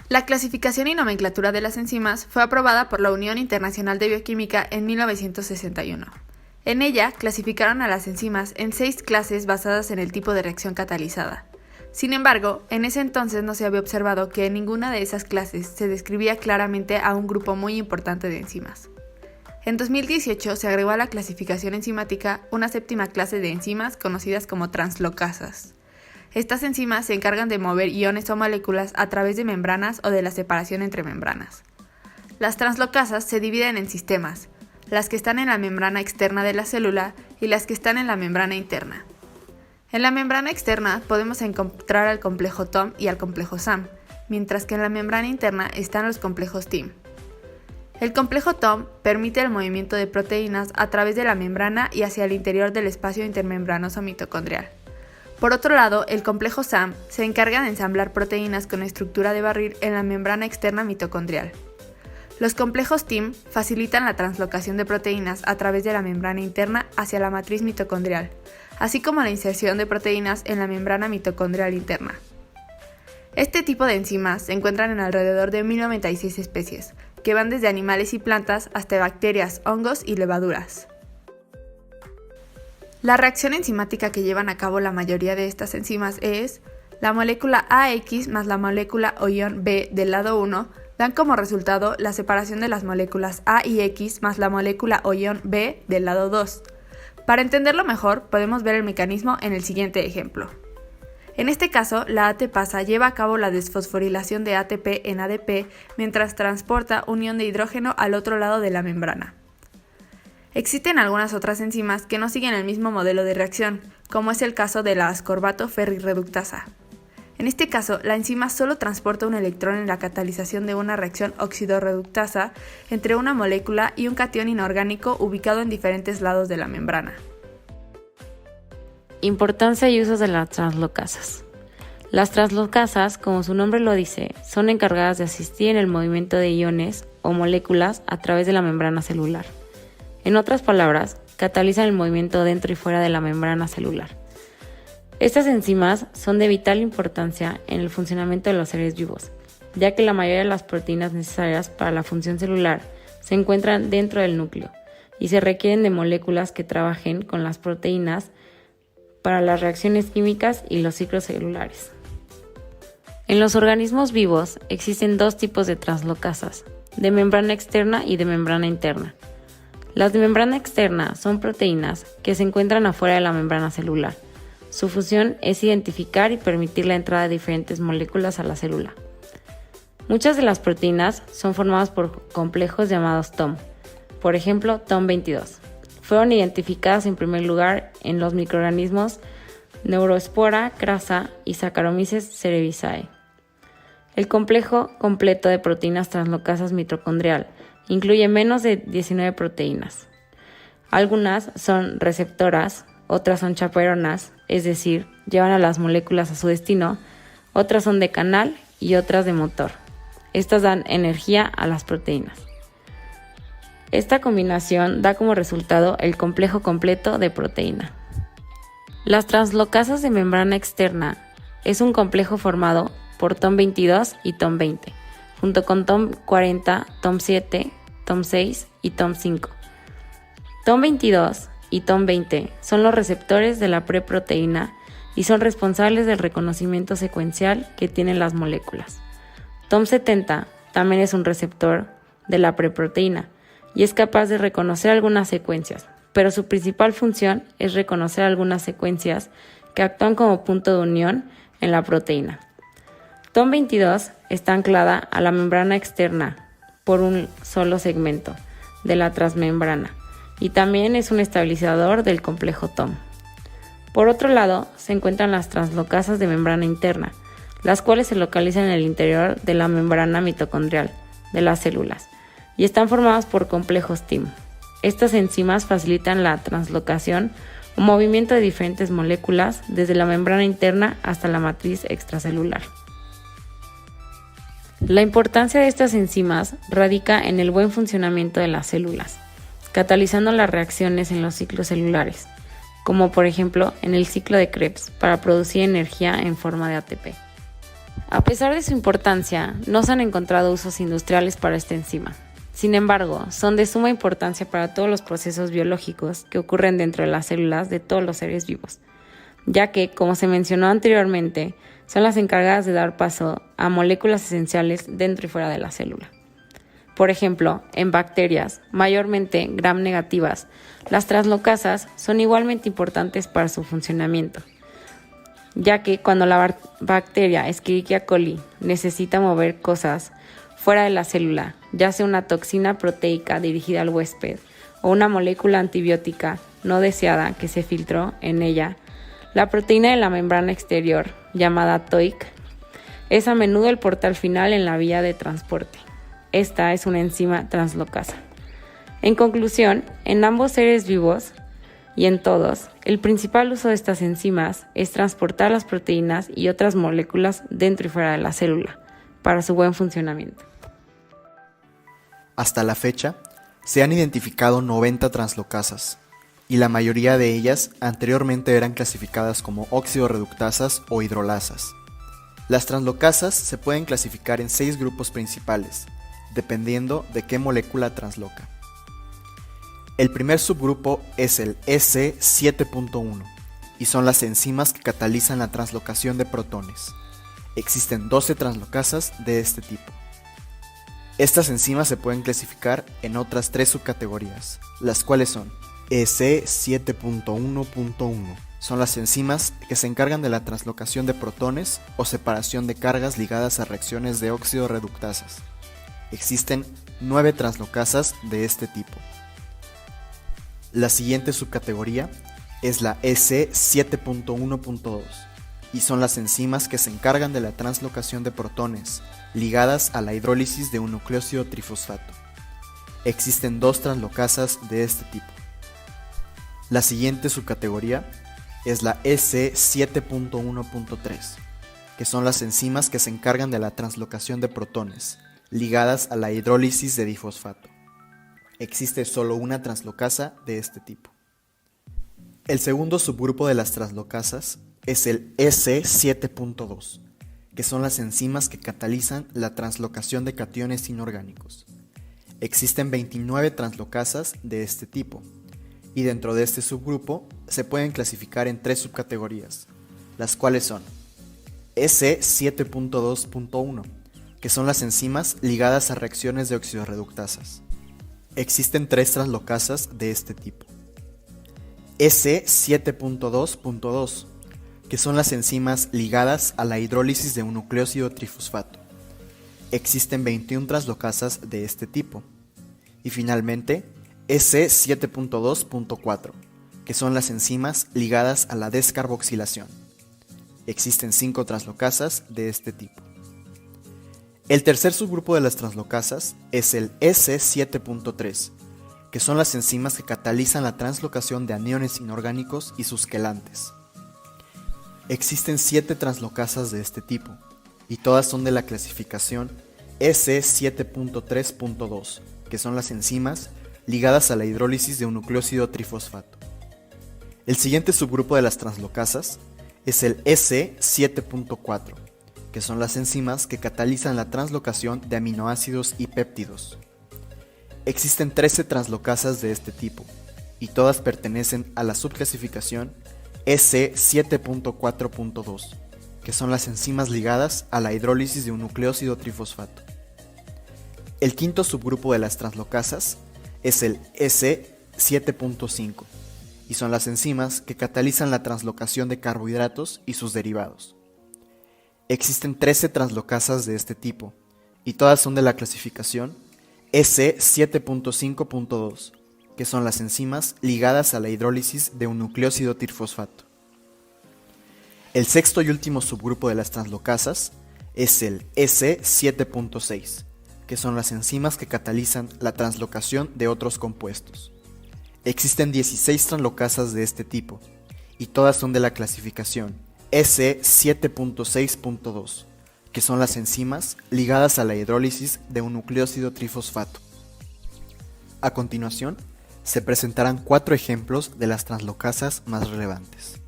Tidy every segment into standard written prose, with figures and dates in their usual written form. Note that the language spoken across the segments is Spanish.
La clasificación y nomenclatura de las enzimas fue aprobada por la Unión Internacional de Bioquímica en 1961. En ella clasificaron a las enzimas en 6 clases basadas en el tipo de reacción catalizada. Sin embargo, en ese entonces no se había observado que en ninguna de esas clases se describía claramente a un grupo muy importante de enzimas. En 2018 se agregó a la clasificación enzimática una 7ª clase de enzimas conocidas como translocasas. Estas enzimas se encargan de mover iones o moléculas a través de membranas o de la separación entre membranas. Las translocasas se dividen en sistemas, las que están en la membrana externa de la célula y las que están en la membrana interna. En la membrana externa podemos encontrar al complejo TOM y al complejo SAM, mientras que en la membrana interna están los complejos TIM. El complejo TOM permite el movimiento de proteínas a través de la membrana y hacia el interior del espacio intermembranoso mitocondrial. Por otro lado, el complejo SAM se encarga de ensamblar proteínas con estructura de barril en la membrana externa mitocondrial. Los complejos TIM facilitan la translocación de proteínas a través de la membrana interna hacia la matriz mitocondrial, así como la inserción de proteínas en la membrana mitocondrial interna. Este tipo de enzimas se encuentran en alrededor de 1096 especies, que van desde animales y plantas hasta bacterias, hongos y levaduras. La reacción enzimática que llevan a cabo la mayoría de estas enzimas es: la molécula AX más la molécula o ion B del lado 1 dan como resultado la separación de las moléculas A y X más la molécula o ion B del lado 2. Para entenderlo mejor, podemos ver el mecanismo en el siguiente ejemplo. En este caso, la ATPasa lleva a cabo la desfosforilación de ATP en ADP mientras transporta un ion de hidrógeno al otro lado de la membrana. Existen algunas otras enzimas que no siguen el mismo modelo de reacción, como es el caso de la ascorbato ferrirreductasa. En este caso, la enzima solo transporta un electrón en la catalización de una reacción oxidorreductasa entre una molécula y un catión inorgánico ubicado en diferentes lados de la membrana. Importancia y usos de las translocasas. Las translocasas, como su nombre lo dice, son encargadas de asistir en el movimiento de iones o moléculas a través de la membrana celular. En otras palabras, catalizan el movimiento dentro y fuera de la membrana celular. Estas enzimas son de vital importancia en el funcionamiento de los seres vivos, ya que la mayoría de las proteínas necesarias para la función celular se encuentran dentro del núcleo y se requieren de moléculas que trabajen con las proteínas para las reacciones químicas y los ciclos celulares. En los organismos vivos existen 2 tipos de translocasas, de membrana externa y de membrana interna. Las de membrana externa son proteínas que se encuentran afuera de la membrana celular. Su función es identificar y permitir la entrada de diferentes moléculas a la célula. Muchas de las proteínas son formadas por complejos llamados TOM, por ejemplo TOM22. Fueron identificadas en primer lugar en los microorganismos Neurospora crassa y Saccharomyces cerevisiae. El complejo completo de proteínas translocasas mitocondrial incluye menos de 19 proteínas. Algunas son receptoras, otras son chaperonas, es decir, llevan a las moléculas a su destino, otras son de canal y otras de motor. Estas dan energía a las proteínas. Esta combinación da como resultado el complejo completo de proteína. Las translocasas de membrana externa es un complejo formado por TOM22 y TOM20, junto con TOM40, TOM7, TOM6 y TOM5. TOM22 y TOM20 son los receptores de la preproteína y son responsables del reconocimiento secuencial que tienen las moléculas. TOM70 también es un receptor de la preproteína y es capaz de reconocer algunas secuencias, pero su principal función es reconocer algunas secuencias que actúan como punto de unión en la proteína. TOM22 está anclada a la membrana externa por un solo segmento de la transmembrana y también es un estabilizador del complejo TOM. Por otro lado, se encuentran las translocasas de membrana interna, las cuales se localizan en el interior de la membrana mitocondrial de las células y están formadas por complejos TIM. Estas enzimas facilitan la translocación o movimiento de diferentes moléculas desde la membrana interna hasta la matriz extracelular. La importancia de estas enzimas radica en el buen funcionamiento de las células, catalizando las reacciones en los ciclos celulares, como por ejemplo en el ciclo de Krebs para producir energía en forma de ATP. A pesar de su importancia, no se han encontrado usos industriales para esta enzima. Sin embargo, son de suma importancia para todos los procesos biológicos que ocurren dentro de las células de todos los seres vivos, ya que, como se mencionó anteriormente, son las encargadas de dar paso a moléculas esenciales dentro y fuera de la célula. Por ejemplo, en bacterias, mayormente gram negativas, las translocasas son igualmente importantes para su funcionamiento, ya que cuando la bacteria Escherichia coli necesita mover cosas fuera de la célula, ya sea una toxina proteica dirigida al huésped o una molécula antibiótica no deseada que se filtró en ella, la proteína de la membrana exterior, llamada TOIC, es a menudo el portal final en la vía de transporte. Esta es una enzima translocasa. En conclusión, en ambos seres vivos y en todos, el principal uso de estas enzimas es transportar las proteínas y otras moléculas dentro y fuera de la célula para su buen funcionamiento. Hasta la fecha, se han identificado 90 translocasas, y la mayoría de ellas anteriormente eran clasificadas como oxidorreductasas o hidrolasas. Las translocasas se pueden clasificar en 6 grupos principales, dependiendo de qué molécula transloca. El primer subgrupo es el S7.1 y son las enzimas que catalizan la translocación de protones. Existen 12 translocasas de este tipo. Estas enzimas se pueden clasificar en otras 3 subcategorías, las cuales son S7.1.1. Son las enzimas que se encargan de la translocación de protones o separación de cargas ligadas a reacciones de óxido reductasas. Existen 9 translocasas de este tipo. La siguiente subcategoría es la S7.1.2 y son las enzimas que se encargan de la translocación de protones ligadas a la hidrólisis de un nucleósido trifosfato. Existen 2 translocasas de este tipo. La siguiente subcategoría es la S7.1.3, que son las enzimas que se encargan de la translocación de protones ligadas a la hidrólisis de difosfato. Existe solo una translocasa de este tipo. El segundo subgrupo de las translocasas es el S7.2, que son las enzimas que catalizan la translocación de cationes inorgánicos. Existen 29 translocasas de este tipo, y dentro de este subgrupo se pueden clasificar en 3 subcategorías, las cuales son S7.2.1, que son las enzimas ligadas a reacciones de oxidorreductasas. Existen 3 translocasas de este tipo. S7.2.2, que son las enzimas ligadas a la hidrólisis de un nucleósido trifosfato. Existen 21 translocasas de este tipo. Y finalmente, S7.2.4, que son las enzimas ligadas a la descarboxilación. Existen 5 translocasas de este tipo. El tercer subgrupo de las translocasas es el S7.3, que son las enzimas que catalizan la translocación de aniones inorgánicos y sus quelantes. Existen 7 translocasas de este tipo, y todas son de la clasificación S7.3.2, que son las enzimas ligadas a la hidrólisis de un nucleósido trifosfato. El siguiente subgrupo de las translocasas es el S7.4, que son las enzimas que catalizan la translocación de aminoácidos y péptidos. Existen 13 translocasas de este tipo, y todas pertenecen a la subclasificación S7.4.2, que son las enzimas ligadas a la hidrólisis de un nucleósido trifosfato. El quinto subgrupo de las translocasas es el S7.5, y son las enzimas que catalizan la translocación de carbohidratos y sus derivados. Existen 13 translocasas de este tipo, y todas son de la clasificación S7.5.2, que son las enzimas ligadas a la hidrólisis de un nucleósido trifosfato. El sexto y último subgrupo de las translocasas es el S7.6, que son las enzimas que catalizan la translocación de otros compuestos. Existen 16 translocasas de este tipo, y todas son de la clasificación S7.6.2, que son las enzimas ligadas a la hidrólisis de un nucleósido trifosfato. A continuación, se presentarán 4 ejemplos de las translocasas más relevantes.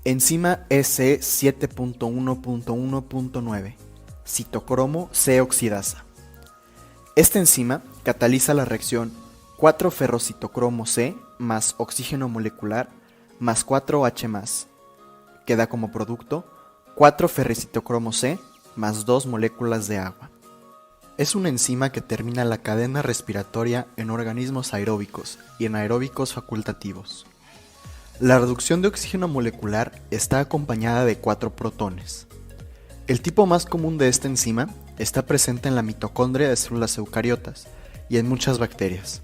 Enzima EC7.1.1.9, citocromo C oxidasa. Esta enzima cataliza la reacción 4-ferrocitocromo C más oxígeno molecular más 4H+, que da como producto 4-ferricitocromo C más 2 moléculas de agua. Es una enzima que termina la cadena respiratoria en organismos aeróbicos y anaeróbicos facultativos. La reducción de oxígeno molecular está acompañada de 4 protones. El tipo más común de esta enzima está presente en la mitocondria de células eucariotas y en muchas bacterias.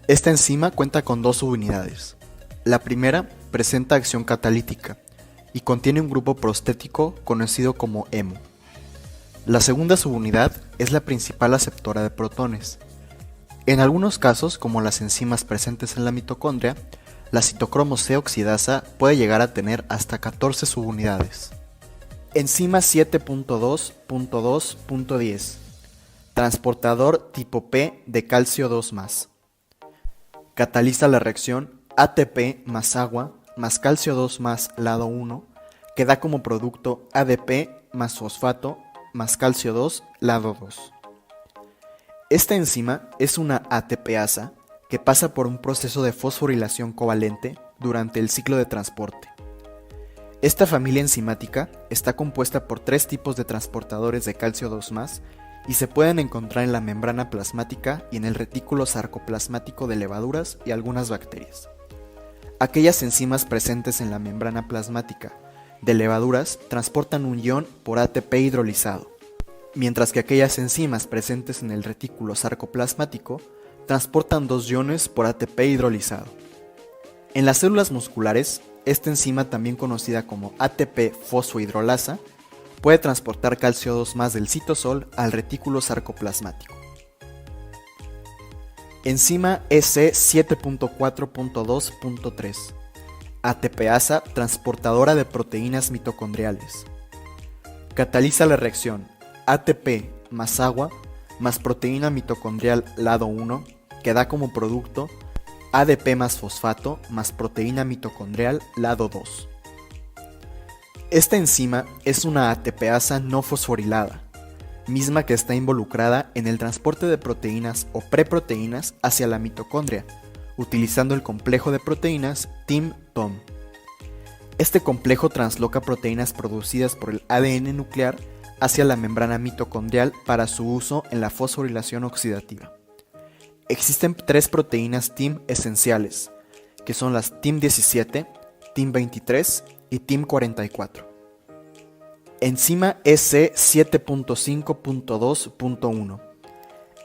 Esta enzima cuenta con 2 subunidades. La primera presenta acción catalítica y contiene un grupo prostético conocido como hemo. La segunda subunidad es la principal aceptora de protones. En algunos casos, como las enzimas presentes en la mitocondria, la citocromo C oxidasa puede llegar a tener hasta 14 subunidades. Enzima 7.2.2.10, transportador tipo P de calcio 2+. Cataliza la reacción ATP más agua más calcio 2+, lado 1, que da como producto ADP más fosfato más calcio 2, lado 2. Esta enzima es una ATPasa que pasa por un proceso de fosforilación covalente durante el ciclo de transporte. Esta familia enzimática está compuesta por 3 tipos de transportadores de calcio 2+, y se pueden encontrar en la membrana plasmática y en el retículo sarcoplasmático de levaduras y algunas bacterias. Aquellas enzimas presentes en la membrana plasmática de levaduras transportan un ion por ATP hidrolizado, mientras que aquellas enzimas presentes en el retículo sarcoplasmático transportan 2 iones por ATP hidrolizado. En las células musculares, esta enzima, también conocida como ATP fosfohidrolasa, puede transportar calcio 2+ del citosol al retículo sarcoplasmático. Enzima EC7.4.2.3, ATPasa transportadora de proteínas mitocondriales. Cataliza la reacción ATP más agua más proteína mitocondrial lado 1, que da como producto ADP más fosfato más proteína mitocondrial lado 2. Esta enzima es una ATPasa no fosforilada, misma que está involucrada en el transporte de proteínas o preproteínas hacia la mitocondria, utilizando el complejo de proteínas TIM-TOM. Este complejo transloca proteínas producidas por el ADN nuclear hacia la membrana mitocondrial para su uso en la fosforilación oxidativa. Existen 3 proteínas TIM esenciales, que son las TIM17, TIM23 y TIM44. Enzima EC7.5.2.1,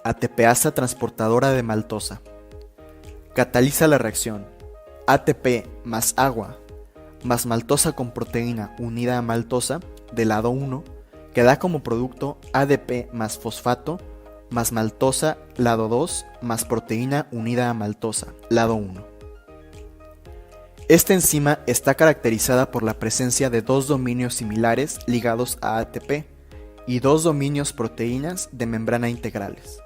ATPasa transportadora de maltosa. Cataliza la reacción ATP más agua más maltosa con proteína unida a maltosa del lado 1, que da como producto ADP más fosfato más maltosa lado 2 más proteína unida a maltosa lado 1. Esta enzima está caracterizada por la presencia de 2 dominios similares ligados a ATP y 2 dominios proteínas de membrana integrales.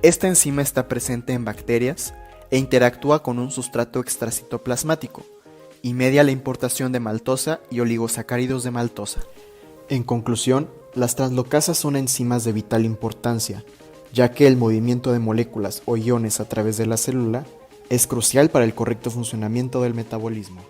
Esta enzima está presente en bacterias e interactúa con un sustrato extracitoplasmático y media la importación de maltosa y oligosacáridos de maltosa. En conclusión, las translocasas son enzimas de vital importancia, ya que el movimiento de moléculas o iones a través de la célula es crucial para el correcto funcionamiento del metabolismo.